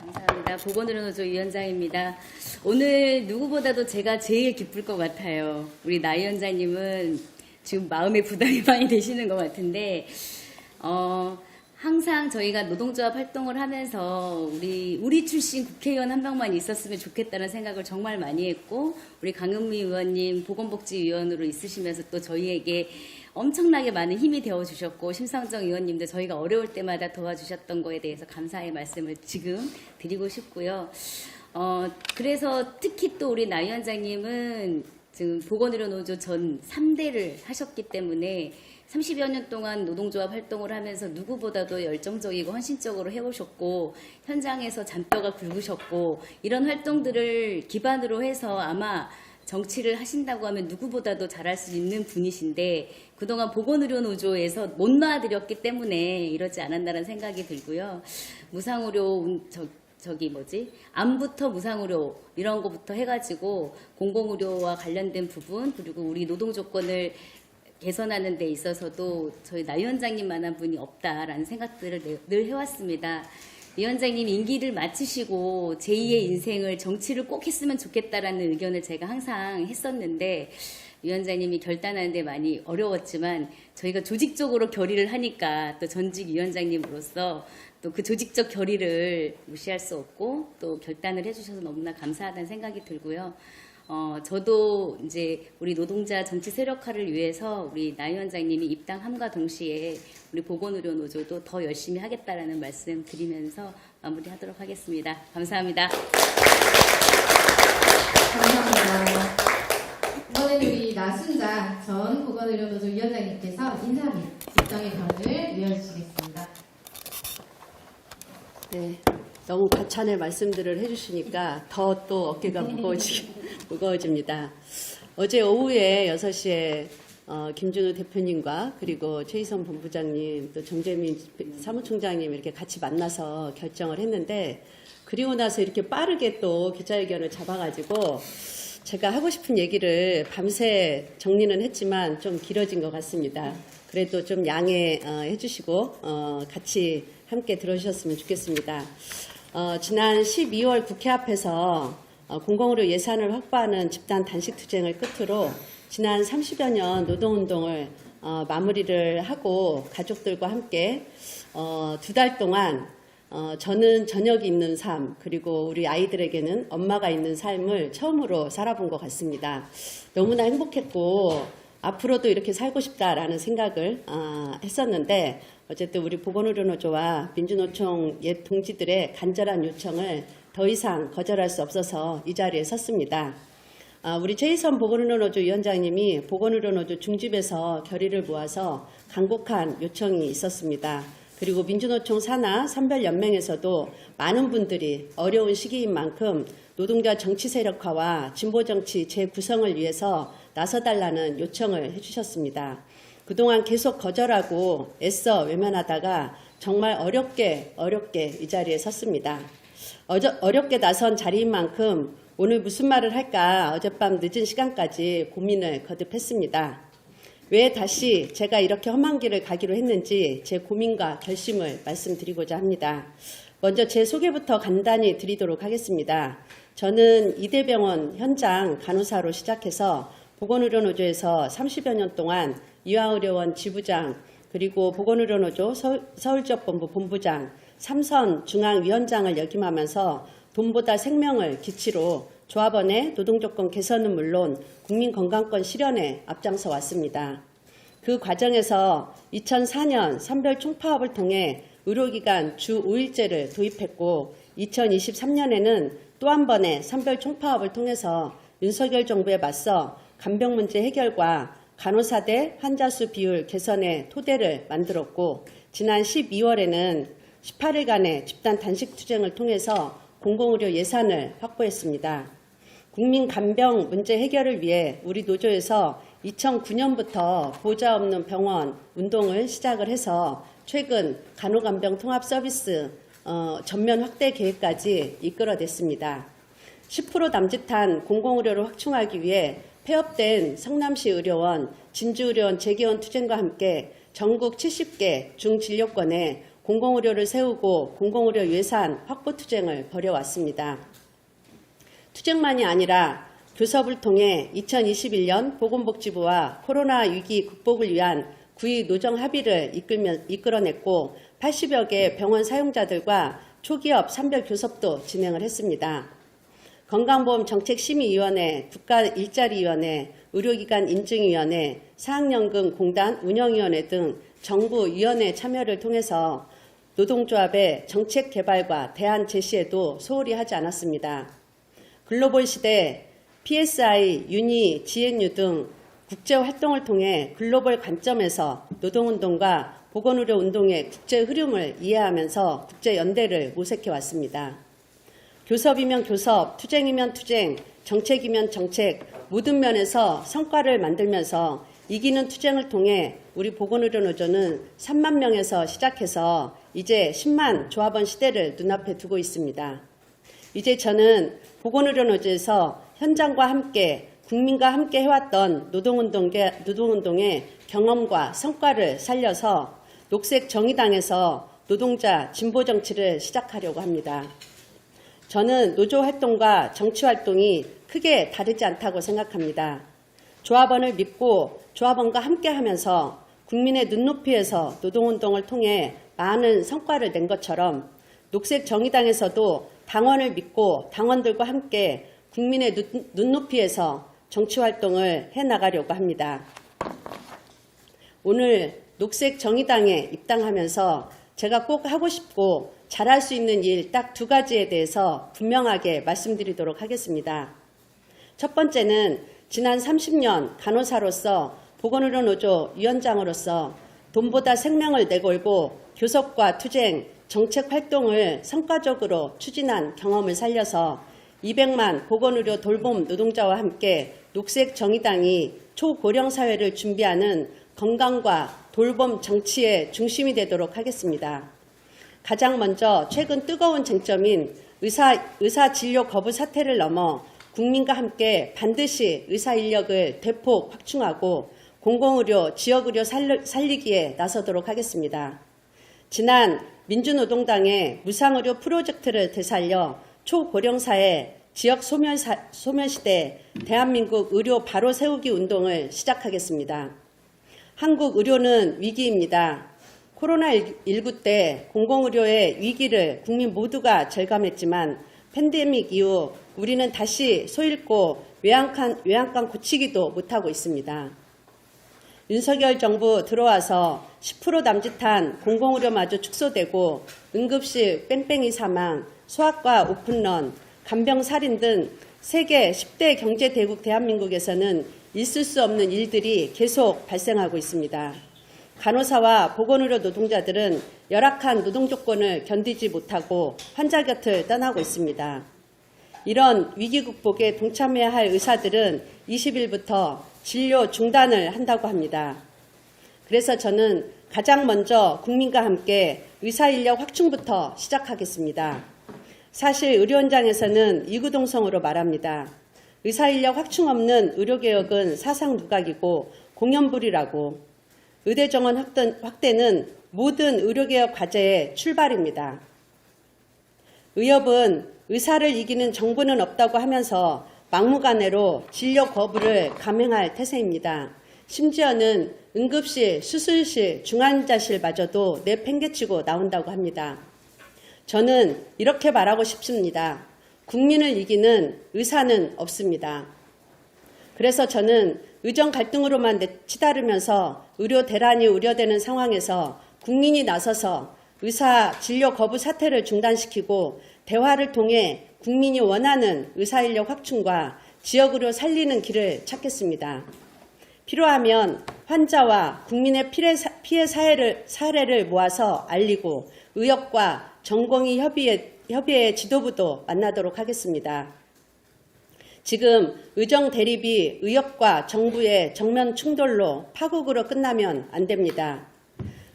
감사합니다. 보건의료노조 위원장입니다. 오늘 누구보다도 제가 제일 기쁠 것 같아요. 우리 나 위원장님은 지금 마음의 부담이 많이 되시는 것 같은데, 항상 저희가 노동조합 활동을 하면서 우리 출신 국회의원 한 명만 있었으면 좋겠다는 생각을 정말 많이 했고, 우리 강은미 의원님 보건복지위원으로 있으시면서 또 저희에게 엄청나게 많은 힘이 되어주셨고, 심상정 의원님도 저희가 어려울 때마다 도와주셨던 거에 대해서 감사의 말씀을 지금 드리고 싶고요. 그래서 특히 또 우리 나 위원장님은 지금 보건의료노조 전 3대를 하셨기 때문에 30여 년 동안 노동조합 활동을 하면서 누구보다도 열정적이고 헌신적으로 해오셨고, 현장에서 잔뼈가 굵으셨고, 이런 활동들을 기반으로 해서 아마 정치를 하신다고 하면 누구보다도 잘할 수 있는 분이신데, 그동안 보건의료노조에서 못 놔드렸기 때문에 이러지 않았나라는 생각이 들고요. 무상의료, 암부터 무상의료 이런 거부터 해가지고 공공의료와 관련된 부분, 그리고 우리 노동조건을 개선하는 데 있어서도 저희 나 위원장님만한 분이 없다라는 생각들을 늘 해왔습니다. 위원장님 임기를 마치시고 제2의 인생을 정치를 꼭 했으면 좋겠다라는 의견을 제가 항상 했었는데, 위원장님이 결단하는 데 많이 어려웠지만 저희가 조직적으로 결의를 하니까 또 전직 위원장님으로서 또 그 조직적 결의를 무시할 수 없고 또 결단을 해주셔서 너무나 감사하다는 생각이 들고요. 저도 이제 우리 노동자 정치 세력화를 위해서 우리 나 위원장님이 입당함과 동시에 우리 보건의료노조도 더 열심히 하겠다라는 말씀 드리면서 마무리하도록 하겠습니다. 감사합니다. 감사합니다. 이번에는 우리 나순자 전 보건의료노조 위원장님께서 인사 및 입장의 변을 이어주시겠습니다. 네, 너무 과찬의 말씀들을 해주시니까 더 또 어깨가 무거워집니다. 어제 오후에 6시에 김준우 대표님과 그리고 최희선 본부장님, 또 정재민 사무총장님 이렇게 같이 만나서 결정을 했는데, 그리고 나서 이렇게 빠르게 또 기자회견을 잡아가지고 제가 하고 싶은 얘기를 밤새 정리는 했지만 좀 길어진 것 같습니다. 그래도 좀 양해해 주시고 같이 함께 들어주셨으면 좋겠습니다. 지난 12월 국회 앞에서 공공의료 예산을 확보하는 집단 단식 투쟁을 끝으로 지난 30여 년 노동운동을 마무리를 하고 가족들과 함께 2달 동안 저는 저녁이 있는 삶, 그리고 우리 아이들에게는 엄마가 있는 삶을 처음으로 살아본 것 같습니다. 너무나 행복했고 앞으로도 이렇게 살고 싶다라는 생각을 했었는데, 어쨌든 우리 보건의료노조와 민주노총 옛 동지들의 간절한 요청을 더 이상 거절할 수 없어서 이 자리에 섰습니다. 우리 최희선 보건의료노조 위원장님이 보건의료노조 중집에서 결의를 모아서 간곡한 요청이 있었습니다. 그리고 민주노총 산하 선별연맹에서도 많은 분들이 어려운 시기인 만큼 노동자 정치 세력화와 진보정치 재구성을 위해서 나서달라는 요청을 해주셨습니다. 그동안 계속 거절하고 애써 외면하다가 정말 어렵게 이 자리에 섰습니다. 어렵게 나선 자리인 만큼 오늘 무슨 말을 할까 어젯밤 늦은 시간까지 고민을 거듭했습니다. 왜 다시 제가 이렇게 험한 길을 가기로 했는지 제 고민과 결심을 말씀드리고자 합니다. 먼저 제 소개부터 간단히 드리도록 하겠습니다. 저는 이대병원 현장 간호사로 시작해서 보건의료노조에서 30여 년 동안 이화의료원 지부장, 그리고 보건의료노조 서울지역본부 본부장, 삼선 중앙위원장을 역임하면서 돈보다 생명을 기치로 조합원의 노동조건 개선은 물론 국민건강권 실현에 앞장서 왔습니다. 그 과정에서 2004년 선별 총파업을 통해 의료기관 주 5일제를 도입했고, 2023년에는 또 한 번의 선별 총파업을 통해서 윤석열 정부에 맞서 간병 문제 해결과 간호사 대 환자 수 비율 개선의 토대를 만들었고, 지난 12월에는 18일간의 집단 단식 투쟁을 통해서 공공의료 예산을 확보했습니다. 국민 간병 문제 해결을 위해 우리 노조에서 2009년부터 보좌 없는 병원 운동을 시작을 해서 최근 간호간병 통합 서비스 전면 확대 계획까지 이끌어냈습니다. 10% 남짓한 공공의료를 확충하기 위해 폐업된 성남시 의료원, 진주의료원 재개원 투쟁과 함께 전국 70개 중진료권에 공공의료를 세우고 공공의료 예산 확보 투쟁을 벌여왔습니다. 투쟁만이 아니라 교섭을 통해 2021년 보건복지부와 코로나 위기 극복을 위한 구의 노정 합의를 이끌어냈고 80여 개 병원 사용자들과 초기업 산별 교섭도 진행을 했습니다. 건강보험정책심의위원회, 국가일자리위원회, 의료기관 인증위원회, 사학연금공단 운영위원회 등 정부위원회 참여를 통해서 노동조합의 정책 개발과 대안 제시에도 소홀히 하지 않았습니다. 글로벌 시대 PSI, 유니, GNU 등 국제활동을 통해 글로벌 관점에서 노동운동과 보건의료운동의 국제 흐름을 이해하면서 국제연대를 모색해왔습니다. 교섭이면 교섭, 투쟁이면 투쟁, 정책이면 정책, 모든 면에서 성과를 만들면서 이기는 투쟁을 통해 우리 보건의료노조는 3만 명에서 시작해서 이제 10만 조합원 시대를 눈앞에 두고 있습니다. 이제 저는 보건의료노조에서 현장과 함께 국민과 함께 해왔던 노동운동의 경험과 성과를 살려서 녹색정의당에서 노동자 진보정치를 시작하려고 합니다. 저는 노조활동과 정치활동이 크게 다르지 않다고 생각합니다. 조합원을 믿고 조합원과 함께하면서 국민의 눈높이에서 노동운동을 통해 많은 성과를 낸 것처럼 녹색정의당에서도 당원을 믿고 당원들과 함께 국민의 눈높이에서 정치활동을 해나가려고 합니다. 오늘 녹색정의당에 입당하면서 제가 꼭 하고 싶고 잘할 수 있는 일 딱 2가지에 대해서 분명하게 말씀드리도록 하겠습니다. 첫 번째는 지난 30년 간호사로서 보건의료노조 위원장으로서 돈보다 생명을 내걸고 교섭과 투쟁, 정책 활동을 성과적으로 추진한 경험을 살려서 200만 보건의료 돌봄 노동자와 함께 녹색정의당이 초고령 사회를 준비하는 건강과 돌봄 정치의 중심이 되도록 하겠습니다. 가장 먼저 최근 뜨거운 쟁점인 의사 진료 거부 사태를 넘어 국민과 함께 반드시 의사 인력을 대폭 확충하고 공공의료, 지역의료 살리기에 나서도록 하겠습니다. 지난 민주노동당의 무상의료 프로젝트를 되살려 초고령사회 지역 소멸시대 대한민국 의료 바로 세우기 운동을 시작하겠습니다. 한국 의료는 위기입니다. 코로나19 때 공공의료의 위기를 국민 모두가 절감했지만 팬데믹 이후 우리는 다시 소잃고 외양간 고치기도 못하고 있습니다. 윤석열 정부 들어와서 10% 남짓한 공공의료마저 축소되고 응급실 뺑뺑이 사망, 소아과 오픈런, 간병살인 등 세계 10대 경제대국 대한민국에서는 있을 수 없는 일들이 계속 발생하고 있습니다. 간호사와 보건의료 노동자들은 열악한 노동 조건을 견디지 못하고 환자 곁을 떠나고 있습니다. 이런 위기 극복에 동참해야 할 의사들은 20일부터 진료 중단을 한다고 합니다. 그래서 저는 가장 먼저 국민과 함께 의사인력 확충부터 시작하겠습니다. 사실 의료 현장에서는 이구동성으로 말합니다. 의사인력 확충 없는 의료개혁은 사상 누각이고 공연불이라고. 의대 정원 확대는 모든 의료개혁 과제의 출발입니다. 의협은 의사를 이기는 정부는 없다고 하면서 막무가내로 진료 거부를 감행할 태세입니다. 심지어는 응급실, 수술실, 중환자실마저도 내팽개치고 나온다고 합니다. 저는 이렇게 말하고 싶습니다. 국민을 이기는 의사는 없습니다. 그래서 저는 의정 갈등으로만 치달으면서 의료 대란이 우려되는 상황에서 국민이 나서서 의사 진료 거부 사태를 중단시키고 대화를 통해 국민이 원하는 의사인력 확충과 지역의료 살리는 길을 찾겠습니다. 필요하면 환자와 국민의 피해 사례를 모아서 알리고 의협과 전공의 협의회 지도부도 만나도록 하겠습니다. 지금 의정 대립이 의협과 정부의 정면 충돌로 파국으로 끝나면 안 됩니다.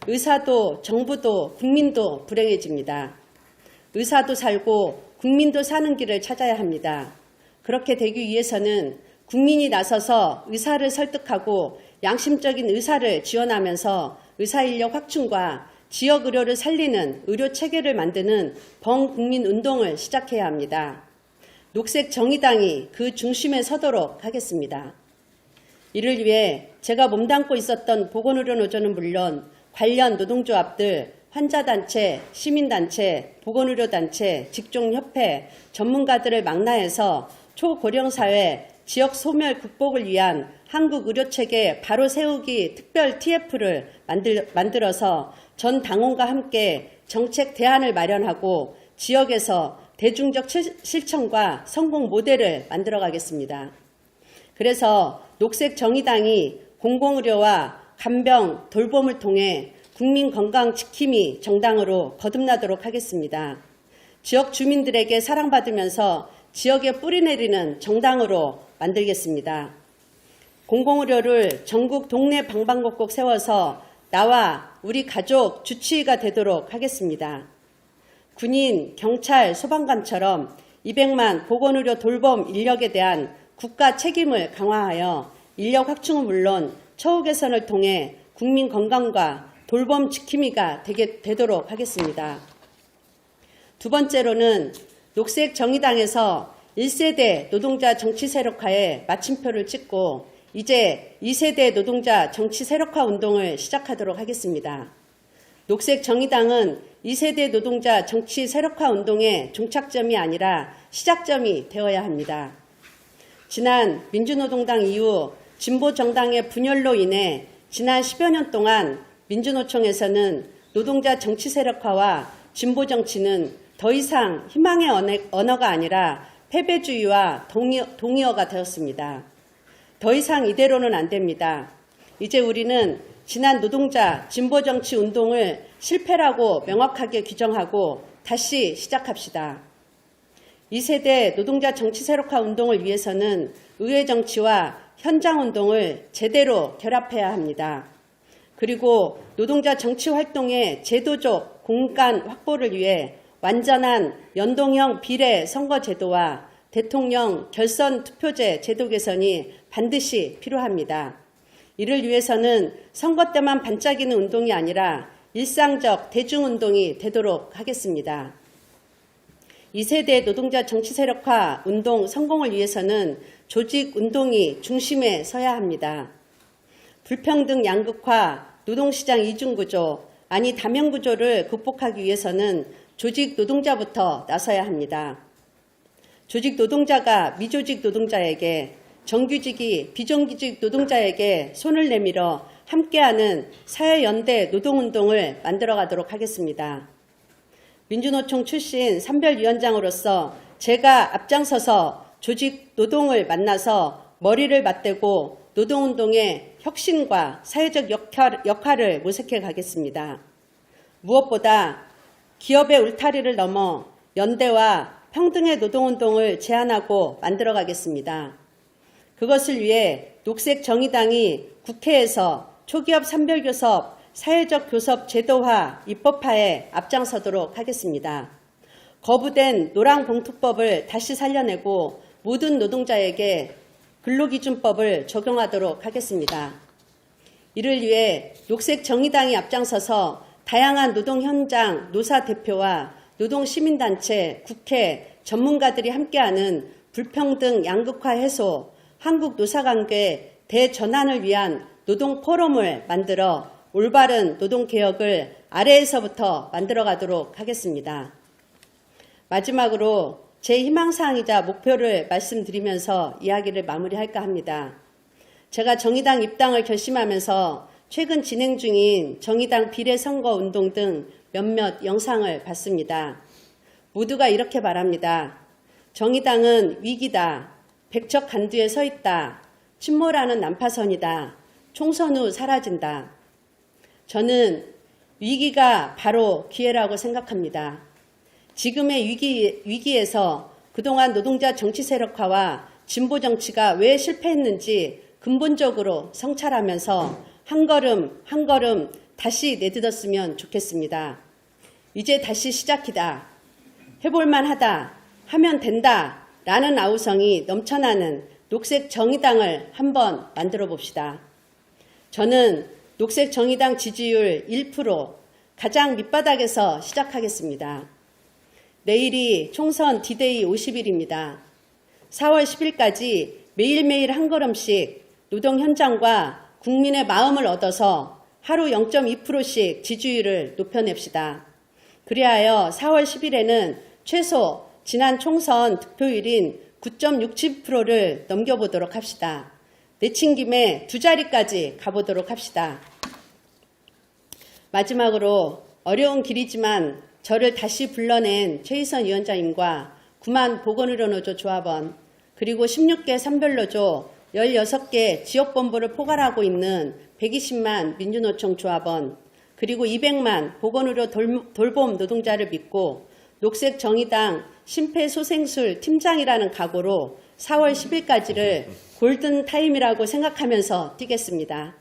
의사도 정부도 국민도 불행해집니다. 의사도 살고 국민도 사는 길을 찾아야 합니다. 그렇게 되기 위해서는 국민이 나서서 의사를 설득하고 양심적인 의사를 지원하면서 의사인력 확충과 지역 의료를 살리는 의료 체계를 만드는 범국민 운동을 시작해야 합니다. 녹색 정의당이 그 중심에 서도록 하겠습니다. 이를 위해 제가 몸담고 있었던 보건의료노조는 물론 관련 노동조합들, 환자단체, 시민단체, 보건의료단체, 직종협회, 전문가들을 망라해서 초고령사회 지역 소멸 극복을 위한 한국 의료체계 바로 세우기 특별 TF를 만들어서 전 당원과 함께 정책 대안을 마련하고 지역에서 대중적 실천과 성공 모델을 만들어 가겠습니다. 그래서 녹색 정의당이 공공의료와 간병, 돌봄을 통해 국민 건강 지킴이 정당으로 거듭나도록 하겠습니다. 지역 주민들에게 사랑받으면서 지역에 뿌리내리는 정당으로 만들겠습니다. 공공의료를 전국 동네 방방곡곡 세워서 나와 우리 가족 주치의가 되도록 하겠습니다. 군인, 경찰, 소방관처럼 200만 보건의료 돌봄 인력에 대한 국가 책임을 강화하여 인력 확충은 물론 처우 개선을 통해 국민 건강과 돌봄 지킴이가 되도록 하겠습니다. 두 번째로는 녹색 정의당에서 1세대 노동자 정치 세력화에 마침표를 찍고 이제 2세대 노동자 정치 세력화 운동을 시작하도록 하겠습니다. 녹색 정의당은 2세대 노동자 정치 세력화 운동의 종착점이 아니라 시작점이 되어야 합니다. 지난 민주노동당 이후 진보정당의 분열로 인해 지난 10여 년 동안 민주노총에서는 노동자 정치 세력화와 진보정치는 더 이상 희망의 언어가 아니라 패배주의와 동의어가 되었습니다. 더 이상 이대로는 안 됩니다. 이제 우리는 지난 노동자 진보정치 운동을 실패라고 명확하게 규정하고 다시 시작합시다. 2세대 노동자 정치 세력화 운동을 위해서는 의회 정치와 현장 운동을 제대로 결합해야 합니다. 그리고 노동자 정치 활동의 제도적 공간 확보를 위해 완전한 연동형 비례 선거 제도와 대통령 결선 투표제 제도 개선이 반드시 필요합니다. 이를 위해서는 선거 때만 반짝이는 운동이 아니라 일상적 대중운동이 되도록 하겠습니다. 2세대 노동자 정치 세력화 운동 성공을 위해서는 조직 운동이 중심에 서야 합니다. 불평등 양극화, 노동시장 이중구조, 아니 다면구조를 극복하기 위해서는 조직 노동자부터 나서야 합니다. 조직 노동자가 미조직 노동자에게, 정규직이 비정규직 노동자에게 손을 내밀어 함께하는 사회연대 노동운동을 만들어가도록 하겠습니다. 민주노총 출신 산별위원장으로서 제가 앞장서서 조직 노동을 만나서 머리를 맞대고 노동운동의 혁신과 사회적 역할을 모색해 가겠습니다. 무엇보다 기업의 울타리를 넘어 연대와 평등의 노동운동을 제안하고 만들어 가겠습니다. 그것을 위해 녹색 정의당이 국회에서 초기업 산별교섭, 사회적 교섭 제도화, 입법화에 앞장서도록 하겠습니다. 거부된 노랑봉투법을 다시 살려내고 모든 노동자에게 근로기준법을 적용하도록 하겠습니다. 이를 위해 녹색 정의당이 앞장서서 다양한 노동 현장 노사 대표와 노동시민단체, 국회, 전문가들이 함께하는 불평등 양극화 해소, 한국 노사관계 대전환을 위한 노동 포럼을 만들어 올바른 노동개혁을 아래에서부터 만들어가도록 하겠습니다. 마지막으로 제 희망사항이자 목표를 말씀드리면서 이야기를 마무리할까 합니다. 제가 정의당 입당을 결심하면서 최근 진행 중인 정의당 비례선거 운동 등 몇몇 영상을 봤습니다. 모두가 이렇게 말합니다. 정의당은 위기다. 백척간두에 서 있다. 침몰하는 난파선이다. 총선 후 사라진다. 저는 위기가 바로 기회라고 생각합니다. 지금의 위기에서 그동안 노동자 정치 세력화와 진보 정치가 왜 실패했는지 근본적으로 성찰하면서 한 걸음 한 걸음 다시 내딛었으면 좋겠습니다. 이제 다시 시작이다. 해볼만 하다. 하면 된다. 라는 아우성이 넘쳐나는 녹색 정의당을 한번 만들어 봅시다. 저는 녹색 정의당 지지율 1%, 가장 밑바닥에서 시작하겠습니다. 내일이 총선 D-Day 50일입니다. 4월 10일까지 매일매일 한 걸음씩 노동 현장과 국민의 마음을 얻어서 하루 0.2%씩 지지율을 높여냅시다. 그리하여 4월 10일에는 최소 지난 총선 득표율인 9.67%를 넘겨보도록 합시다. 내친 김에 두 자리까지 가보도록 합시다. 마지막으로 어려운 길이지만 저를 다시 불러낸 최희선 위원장님과 9만 보건의료노조 조합원 그리고 16개 산별노조 16개 지역본부를 포괄하고 있는 120만 민주노총 조합원 그리고 200만 보건의료 돌봄 노동자를 믿고 녹색정의당 심폐소생술 팀장이라는 각오로 4월 10일까지를 골든타임이라고 생각하면서 뛰겠습니다.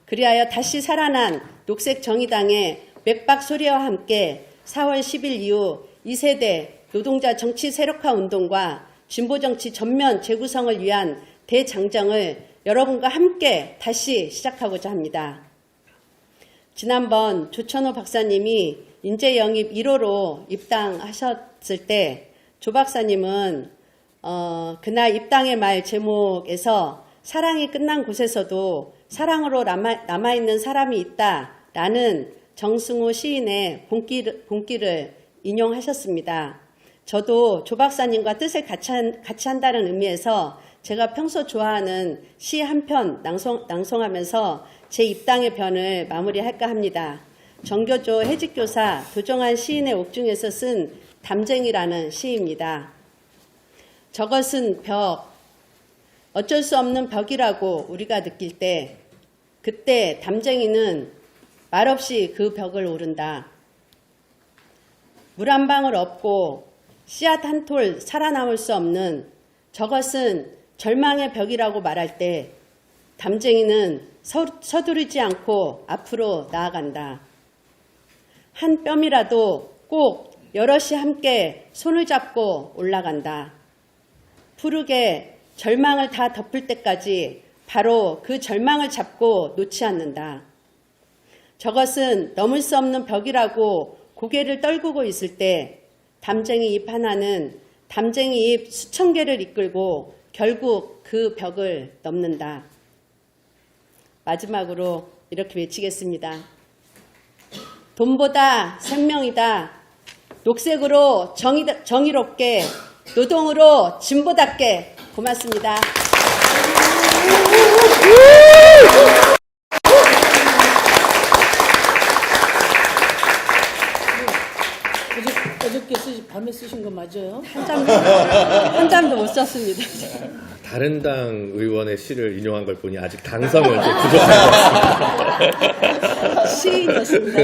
그리하여 다시 살아난 녹색정의당의 맥박 소리와 함께 4월 10일 이후 2세대 노동자 정치 세력화 운동과 진보정치 전면 재구성을 위한 대장정을 여러분과 함께 다시 시작하고자 합니다. 지난번 조천호 박사님이 인재 영입 1호로 입당하셨을 때 조 박사님은 그날 입당의 말 제목에서 사랑이 끝난 곳에서도 사랑으로 남아있는 사람이 있다라는 정승호 시인의 본기를 인용하셨습니다. 저도 조 박사님과 뜻을 같이 한다는 의미에서 제가 평소 좋아하는 시 한 편 낭송하면서 제 입당의 변을 마무리할까 합니다. 정교조 해직교사 도정한 시인의 옥중에서 쓴 담쟁이라는 시입니다. 저것은 벽, 어쩔 수 없는 벽이라고 우리가 느낄 때 그때 담쟁이는 말없이 그 벽을 오른다. 물 한 방울 없고 씨앗 한 톨 살아남을 수 없는 저것은 절망의 벽이라고 말할 때 담쟁이는 서두르지 않고 앞으로 나아간다. 한 뼘이라도 꼭 여럿이 함께 손을 잡고 올라간다. 푸르게 절망을 다 덮을 때까지 바로 그 절망을 잡고 놓지 않는다. 저것은 넘을 수 없는 벽이라고 고개를 떨구고 있을 때 담쟁이 잎 하나는 담쟁이 잎 수천 개를 이끌고 결국 그 벽을 넘는다. 마지막으로 이렇게 외치겠습니다. 돈보다 생명이다. 녹색으로 정의롭게, 노동으로 진보답게. 고맙습니다. 어저께 밤에 쓰신 거 맞아요? 한 잠도 못 썼습니다. 다른 당 의원의 시를 인용한 걸 보니 아직 당성은 이제 부족한 것 같습니다. 시인이었습니다.